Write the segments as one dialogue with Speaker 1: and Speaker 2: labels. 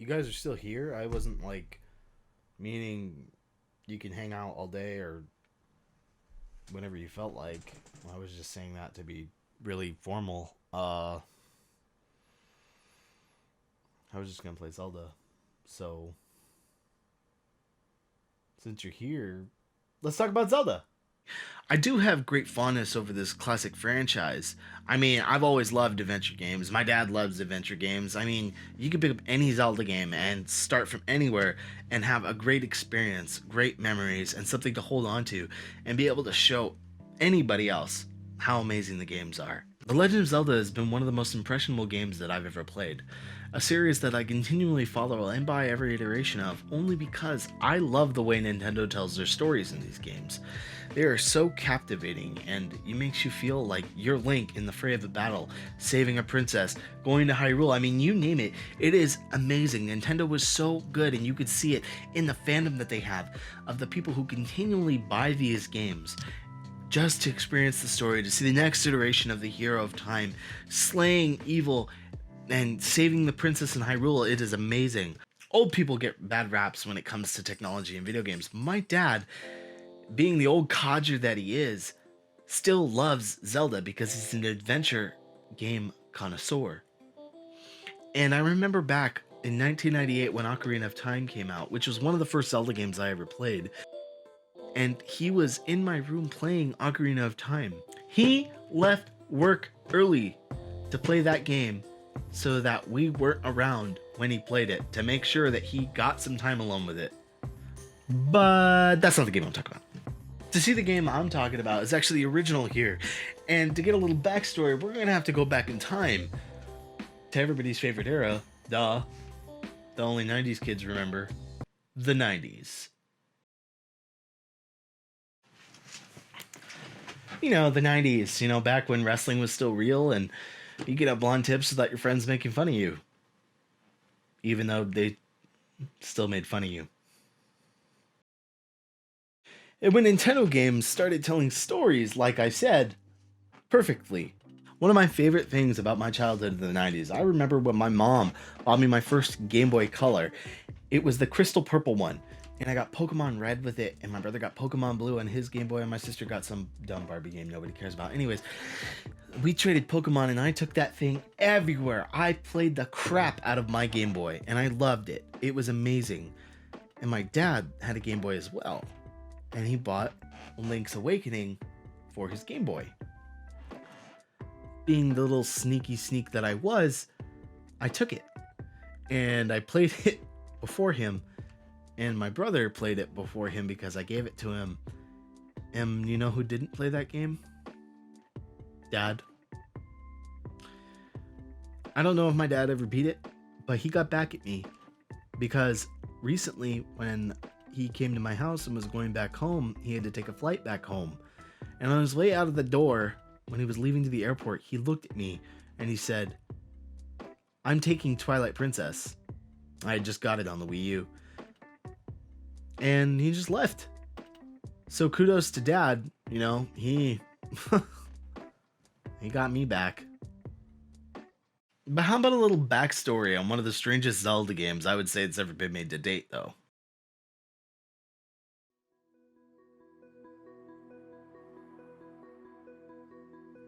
Speaker 1: You guys are still here? I wasn't like meaning you can hang out all day or whenever you felt like. I was just saying that to be really formal. I was just gonna play Zelda. So since you're here, let's talk about Zelda.
Speaker 2: I do have great fondness over this classic franchise. I mean, I've always loved adventure games. My dad loves adventure games. I mean, you can pick up any Zelda game and start from anywhere and have a great experience, great memories, and something to hold on to and be able to show anybody else how amazing the games are. The Legend of Zelda has been one of the most impressionable games that I've ever played. A series that I continually follow and buy every iteration of only because I love the way Nintendo tells their stories in these games. They are so captivating and it makes you feel like you're Link in the fray of a battle, saving a princess, going to Hyrule. I mean, you name it. It is amazing. Nintendo was so good and you could see it in the fandom that they have of the people who continually buy these games just to experience the story, to see the next iteration of the hero of time slaying evil and saving the princess in Hyrule. It is amazing. Old people get bad raps when it comes to technology and video games. My dad, being the old codger that he is, still loves Zelda because he's an adventure game connoisseur. And I remember back in 1998 when Ocarina of Time came out, which was one of the first Zelda games I ever played, and he was in my room playing Ocarina of Time. He left work early to play that game so that we weren't around when he played it, to make sure that he got some time alone with it. But that's not the game I'm talking about. To see the game I'm talking about is actually the original here. And to get a little backstory, we're going to have to go back in time to everybody's favorite era, the only 90s kids remember, the 90s. You know, the 90s, back when wrestling was still real and you get up blonde tips without your friends making fun of you. Even though they still made fun of you. And when Nintendo games started telling stories, like I said, perfectly. One of my favorite things about my childhood in the 90s, I remember when my mom bought me my first Game Boy Color. It was the crystal purple one. And I got Pokemon Red with it, and my brother got Pokemon Blue on his Game Boy, and my sister got some dumb Barbie game nobody cares about. Anyways, we traded Pokemon, and I took that thing everywhere. I played the crap out of my Game Boy, and I loved it. It was amazing. And my dad had a Game Boy as well, and he bought Link's Awakening for his Game Boy. Being the little sneaky sneak that I was, I took it, and I played it before him. And my brother played it before him because I gave it to him. And you know who didn't play that game? Dad. I don't know if my dad ever beat it, but he got back at me because recently when he came to my house and was going back home, he had to take a flight back home. And on his way out of the door, when he was leaving to the airport, he looked at me and he said, "I'm taking Twilight Princess. I had just got it on the Wii U." And he just left. So kudos to Dad, he he got me back. But how about a little backstory on one of the strangest Zelda games I would say that's ever been made to date, though?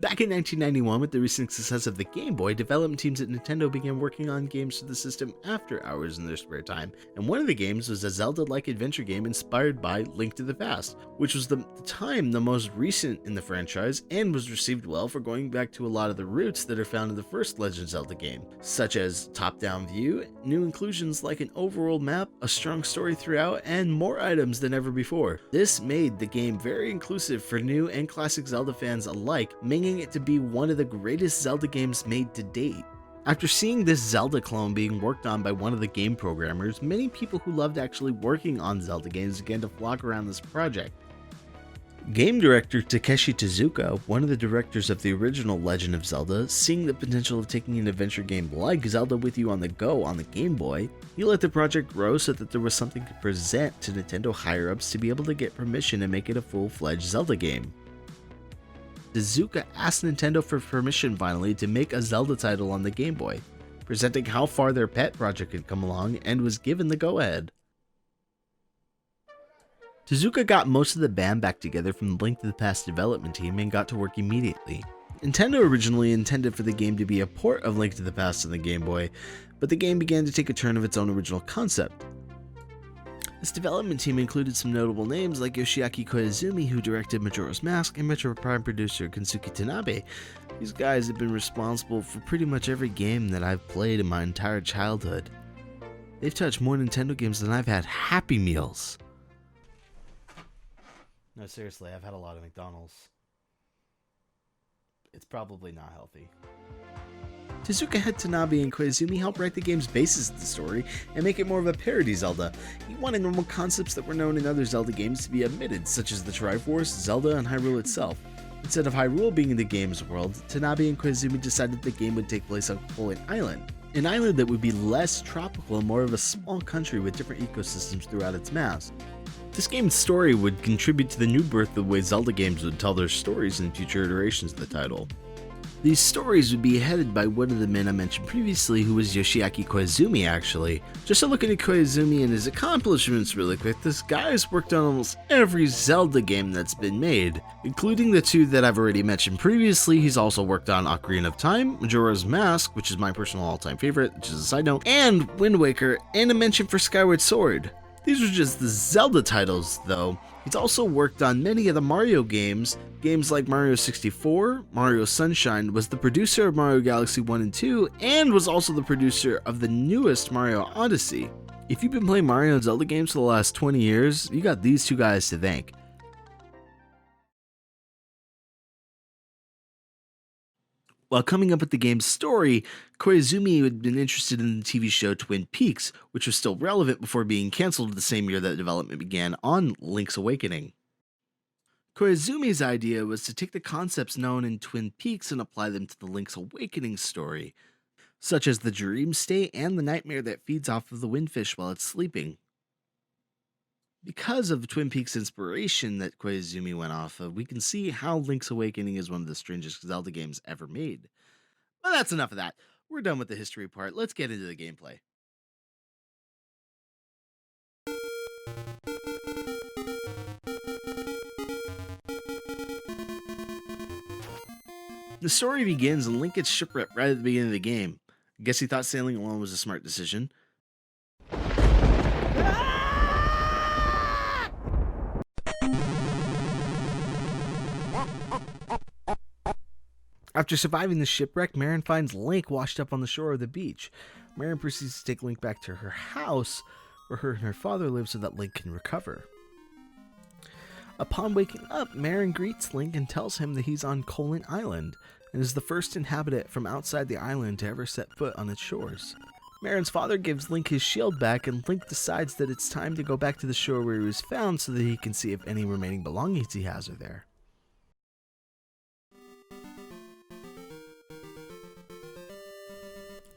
Speaker 2: Back in 1991, with the recent success of the Game Boy, development teams at Nintendo began working on games for the system after hours in their spare time, and one of the games was a Zelda-like adventure game inspired by Link to the Past, which was the time the most recent in the franchise and was received well for going back to a lot of the roots that are found in the first Legend of Zelda game, such as top-down view, new inclusions like an overworld map, a strong story throughout, and more items than ever before. This made the game very inclusive for new and classic Zelda fans alike, making it to be one of the greatest Zelda games made to date. After seeing this Zelda clone being worked on by one of the game programmers, many people who loved actually working on Zelda games began to flock around this project. Game director Takeshi Tezuka, one of the directors of the original Legend of Zelda, seeing the potential of taking an adventure game like Zelda with you on the go on the Game Boy, he let the project grow so that there was something to present to Nintendo higher-ups to be able to get permission to make it a full-fledged Zelda game. Tezuka asked Nintendo for permission finally to make a Zelda title on the Game Boy. presenting how far their pet project had come along and was given the go-ahead. Tezuka got most of the band back together from the Link to the Past development team and got to work immediately. Nintendo originally intended for the game to be a port of Link to the Past on the Game Boy, but the game began to take a turn of its own original concept. This development team included some notable names like Yoshiaki Koizumi, who directed Majora's Mask, and Metroid Prime producer Kensuke Tanabe. These guys have been responsible for pretty much every game that I've played in my entire childhood. They've touched more Nintendo games than I've had Happy Meals.
Speaker 1: No, seriously, I've had a lot of McDonald's. It's probably not healthy.
Speaker 2: Tezuka had Tanabe and Koizumi help write the game's basis of the story and make it more of a parody Zelda. He wanted normal concepts that were known in other Zelda games to be omitted, such as the Triforce, Zelda, and Hyrule itself. Instead of Hyrule being in the game's world, Tanabe and Koizumi decided the game would take place on Koholint Island, an island that would be less tropical and more of a small country with different ecosystems throughout its mass. This game's story would contribute to the new birth of the way Zelda games would tell their stories in future iterations of the title. These stories would be headed by one of the men I mentioned previously, who was Yoshiaki Koizumi actually. Just to look at Koizumi and his accomplishments really quick, this guy has worked on almost every Zelda game that's been made, including the two that I've already mentioned previously. He's also worked on Ocarina of Time, Majora's Mask, which is my personal all-time favorite, which is a side note, and Wind Waker, and a mention for Skyward Sword. These are just the Zelda titles though. He's also worked on many of the Mario games. Games like Mario 64, Mario Sunshine, was the producer of Mario Galaxy 1 and 2, and was also the producer of the newest Mario Odyssey. If you've been playing Mario and Zelda games for the last 20 years, you got these two guys to thank. While coming up with the game's story, Koizumi had been interested in the TV show Twin Peaks, which was still relevant before being cancelled the same year that development began on Link's Awakening. Koizumi's idea was to take the concepts known in Twin Peaks and apply them to the Link's Awakening story, such as the dream state and the nightmare that feeds off of the windfish while it's sleeping. Because of Twin Peaks' inspiration that Koizumi went off of, we can see how Link's Awakening is one of the strangest Zelda games ever made. But that's enough of that. We're done with the history part. Let's get into the gameplay. The story begins and Link gets shipwrecked right at the beginning of the game. I guess he thought sailing alone was a smart decision. After surviving the shipwreck, Marin finds Link washed up on the shore of the beach. Marin proceeds to take Link back to her house, where her and her father live so that Link can recover. Upon waking up, Marin greets Link and tells him that he's on Koholint Island, and is the first inhabitant from outside the island to ever set foot on its shores. Marin's father gives Link his shield back, and Link decides that it's time to go back to the shore where he was found so that he can see if any remaining belongings he has are there.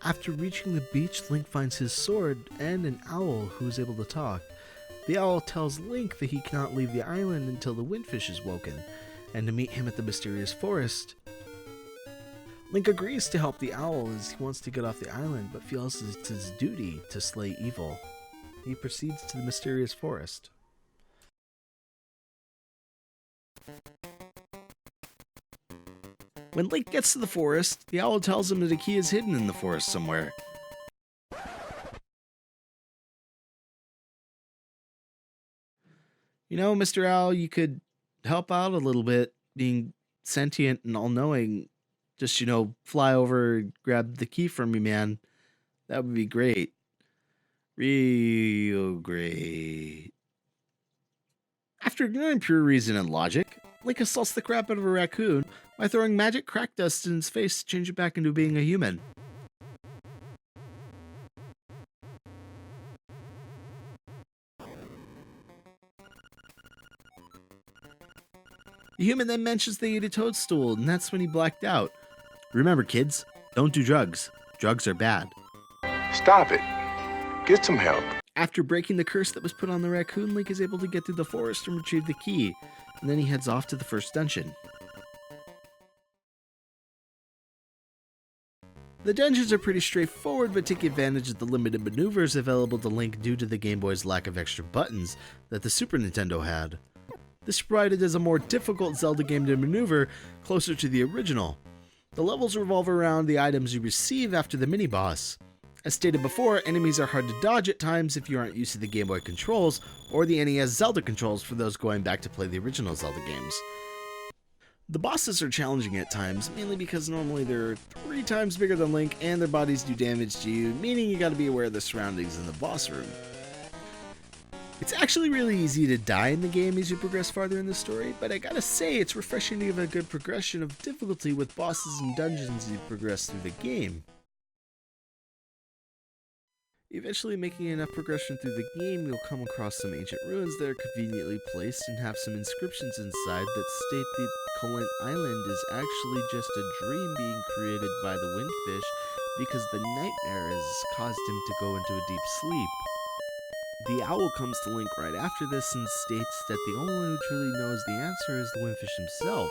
Speaker 2: After reaching the beach, Link finds his sword and an owl who is able to talk. The owl tells Link that he cannot leave the island until the windfish is woken, and to meet him at the mysterious forest. Link agrees to help the owl as he wants to get off the island, but feels it's his duty to slay evil. He proceeds to the mysterious forest. When Link gets to the forest, the owl tells him that a key is hidden in the forest somewhere. You know, Mr. Owl, you could help out a little bit, being sentient and all-knowing. Just, fly over, grab the key from me, man. That would be great. Real great. After ignoring pure reason and logic, Link assaults the crap out of a raccoon by throwing magic crack dust in his face to change it back into being a human. The human then mentions they ate a toadstool, and that's when he blacked out. Remember, kids, don't do drugs. Drugs are bad.
Speaker 3: Stop it. Get some help.
Speaker 2: After breaking the curse that was put on the raccoon, Link is able to get through the forest and retrieve the key, and then he heads off to the first dungeon. The dungeons are pretty straightforward, but take advantage of the limited maneuvers available to Link due to the Game Boy's lack of extra buttons that the Super Nintendo had. This provided as a more difficult Zelda game to maneuver, closer to the original. The levels revolve around the items you receive after the mini-boss. As stated before, enemies are hard to dodge at times if you aren't used to the Game Boy controls, or the NES Zelda controls for those going back to play the original Zelda games. The bosses are challenging at times, mainly because normally they're 3 times bigger than Link and their bodies do damage to you, meaning you gotta be aware of the surroundings in the boss room. It's actually really easy to die in the game as you progress farther in the story, but I gotta say it's refreshing to have a good progression of difficulty with bosses and dungeons as you progress through the game. Eventually making enough progression through the game, you'll come across some ancient ruins that are conveniently placed and have some inscriptions inside that state that Colent Island is actually just a dream being created by the Windfish because the nightmare has caused him to go into a deep sleep. The owl comes to Link right after this and states that the only one who truly knows the answer is the Windfish himself.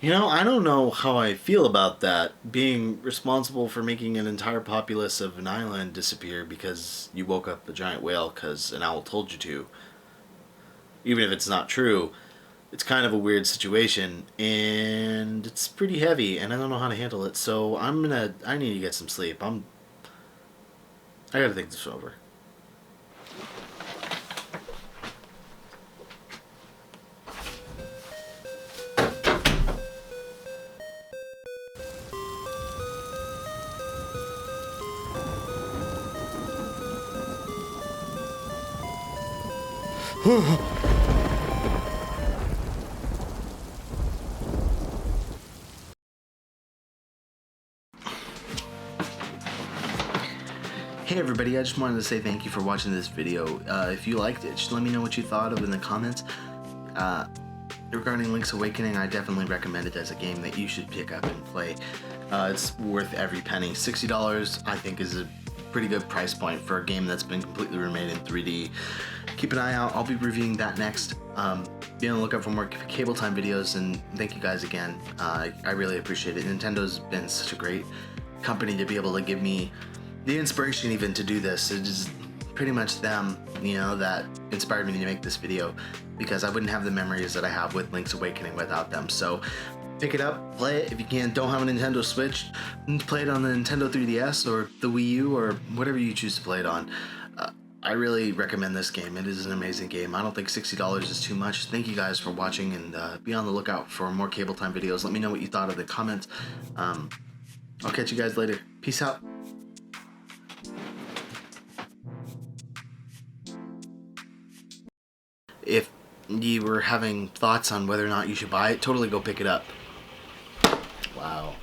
Speaker 2: You know, I don't know how I feel about that, being responsible for making an entire populace of an island disappear because you woke up a giant whale because an owl told you to. Even if it's not true, it's kind of a weird situation, and it's pretty heavy, and I don't know how to handle it, so I need to get some sleep. I gotta think this over. Hey everybody, I just wanted to say thank you for watching this video. If you liked it, just let me know what you thought of in the comments. Regarding Link's Awakening, I definitely recommend it as a game that you should pick up and play. It's worth every penny. $60 I think is a pretty good price point for a game that's been completely remade in 3D. Keep an eye out, I'll be reviewing that next. Be on the lookout for more Cable Time videos, and thank you guys again. I really appreciate it. Nintendo's been such a great company to be able to give me the inspiration even to do this. It is pretty much them, you know, that inspired me to make this video, because I wouldn't have the memories that I have with Link's Awakening without them. So pick it up, play it. If you don't have a Nintendo Switch, play it on the Nintendo 3DS or the Wii U or whatever you choose to play it on. I really recommend this game. It is an amazing game. I don't think $60 is too much. Thank you guys for watching, and be on the lookout for more Cable Time videos. Let me know what you thought of the comments. I'll catch you guys later. Peace out. If you were having thoughts on whether or not you should buy it, totally go pick it up. Wow.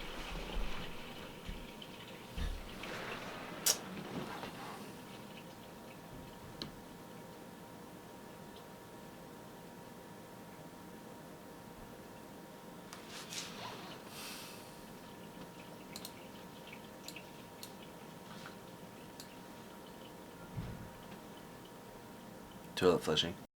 Speaker 2: Toilet flushing.